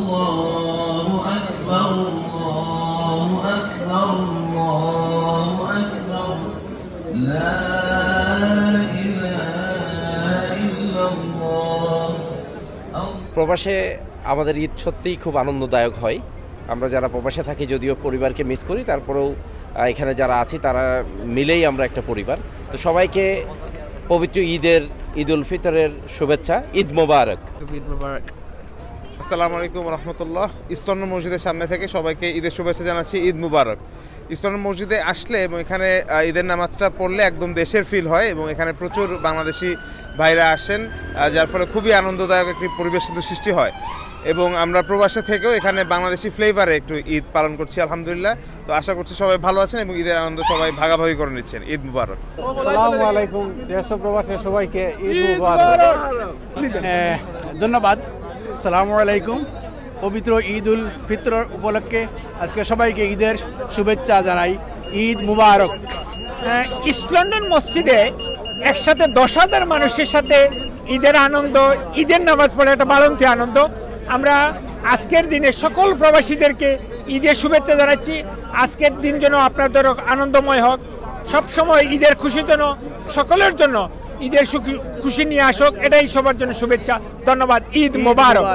আল্লাহু আকবার আল্লাহু আকবার আল্লাহু আকবার লা প্রবাসে আমাদের ঈদ সত্যিই খুব আনন্দদায়ক হয়। আমরা যারা প্রবাসে থাকি যদিও পরিবারকে মিস করি, তারপরেও এখানে যারা আছি তারা মিলেই আমরা একটা পরিবার। তো সবাইকে পবিত্র ঈদ উল ফিতরের শুভেচ্ছা। ঈদ মোবারক। ঈদ মোবারক। আসসালামু আলাইকুম রহমতুল্লাহ। ইস্টর্ন মসজিদের সামনে থেকে সবাইকে ঈদের শুভেচ্ছা জানাচ্ছি। ঈদ মুবারক। ইস্টর্ন মসজিদে আসলে এবং এখানে ঈদের নামাজটা পড়লে একদম দেশের ফিল হয় এবং এখানে প্রচুর বাংলাদেশি ভাইরা আসেন, যার ফলে খুবই আনন্দদায়ক একটি পরিবেশ কিন্তু সৃষ্টি হয়। এবং আমরা প্রবাসে থেকেও এখানে বাংলাদেশি ফ্লেভারে একটু ঈদ পালন করছি আলহামদুলিল্লাহ। তো আশা করছি সবাই ভালো আছেন এবং ঈদের আনন্দ সবাই ভাগাভাগি করে নিচ্ছেন। ঈদ মুবারক। আসসালামু আলাইকুম দেশ প্রবাসের সবাইকে ঈদ মুবারক। ধন্যবাদ। আসসালামু আলাইকুম। পবিত্র ঈদ উল ফিতর উপলক্ষে আজকে সবাইকে ঈদের শুভেচ্ছা জানাই। ঈদ মুবারক। ইস্ট লন্ডন মসজিদে একসাথে 10,000 মানুষের সাথে ঈদের আনন্দ, ঈদের নামাজ পড়ে একটা বাড়ন্তি আনন্দ। আমরা আজকের দিনে সকল প্রবাসীদেরকে ঈদের শুভেচ্ছা জানাচ্ছি। আজকের দিন যেন আপনাদের আনন্দময় হোক, সবসময় ঈদের খুশি যেন সকলের জন্য ঈদের খুশি নিয়ে আসুক, এটাই সবার জন্য শুভেচ্ছা। ধন্যবাদ। ঈদ মোবারক।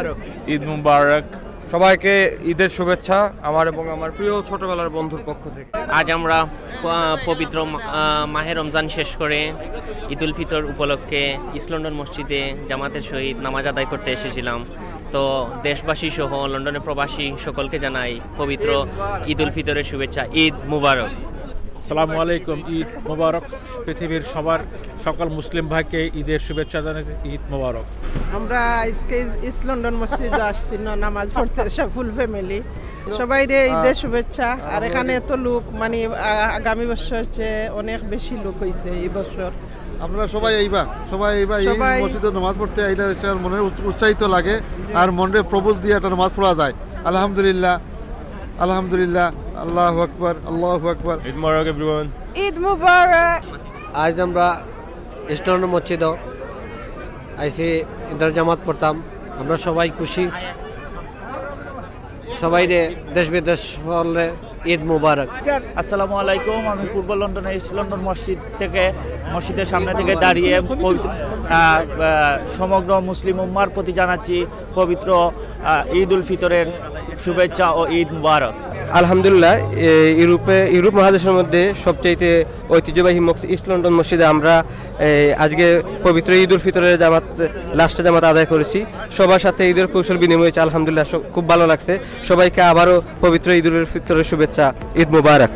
ঈদ মুবারক। সবাইকে ঈদের শুভেচ্ছা আমার এবং আমার প্রিয় ছোটবেলার বন্ধুর পক্ষ থেকে। আজ আমরা পবিত্র মাহে রমজান শেষ করে ঈদ উল ফিতর উপলক্ষে ইস্ট লন্ডন মসজিদে জামাতের সহিত নামাজ আদায় করতে এসেছিলাম। তো দেশবাসী সহ লন্ডনের প্রবাসী সকলকে জানাই পবিত্র ঈদ উল ফিতরের শুভেচ্ছা। ঈদ মুবারক। আসসালামু আলাইকুম। ঈদ মোবারক। পৃথিবীর সকল মুসলিম ভাইকে ঈদের শুভেচ্ছা জানাচ্ছি। ঈদ মোবারক। আমরা আজকে ইস্ট লন্ডন মসজিদে আসছি নামাজ পড়তে, ফুল ফ্যামিলি সবাই রে ঈদের শুভেচ্ছা। আর এখানে এত লোক, মানে আগামী বছর চেয়ে অনেক বেশি লোক হয়েছে এই বছর। আমরা সবাই মসজিদে নামাজ পড়তে আইলে মনে উৎসাহিত লাগে আর মনে প্রবোধ দিয়ে একটা নামাজ পড়া যায়। আলহামদুলিল্লাহ আলহামদুলিল্লাহ। আল্লাহু আকবার আল্লাহু আকবার। ঈদ মোবারক এভরিওয়ান। ঈদ মুবারক। আজ আমরা ইস্ট লন্ডন মসজিদে আইসি ঈদের জামাত পড়তাম। আমরা সবাই খুশি, সবাই দেশ বিদেশ বললে ঈদ মুবারক। আসসালামু আলাইকুম। আমি পূর্ব লন্ডনে ইস্ট লন্ডন মসজিদের সামনে থেকে দাঁড়িয়ে সমগ্র মুসলিম উম্মার প্রতি জানাচ্ছি পবিত্র ঈদ উল ফিতরের শুভেচ্ছা ও ঈদ মুবারক। আলহামদুলিল্লাহ। ইউরোপ মহাদেশের মধ্যে সবচেয়ে ঐতিহ্যবাহী ইস্ট লন্ডন মসজিদে আমরা আজকে পবিত্র ঈদ উল ফিতরের লাস্ট জামাত আদায় করেছি। সবার সাথে ঈদের কৌশল বিনিময় হয়েছে। আলহামদুলিল্লাহ খুব ভালো লাগছে। সবাইকে আবারও পবিত্র ঈদ উল ফিতরের শুভেচ্ছা। ঈদ মুবারক।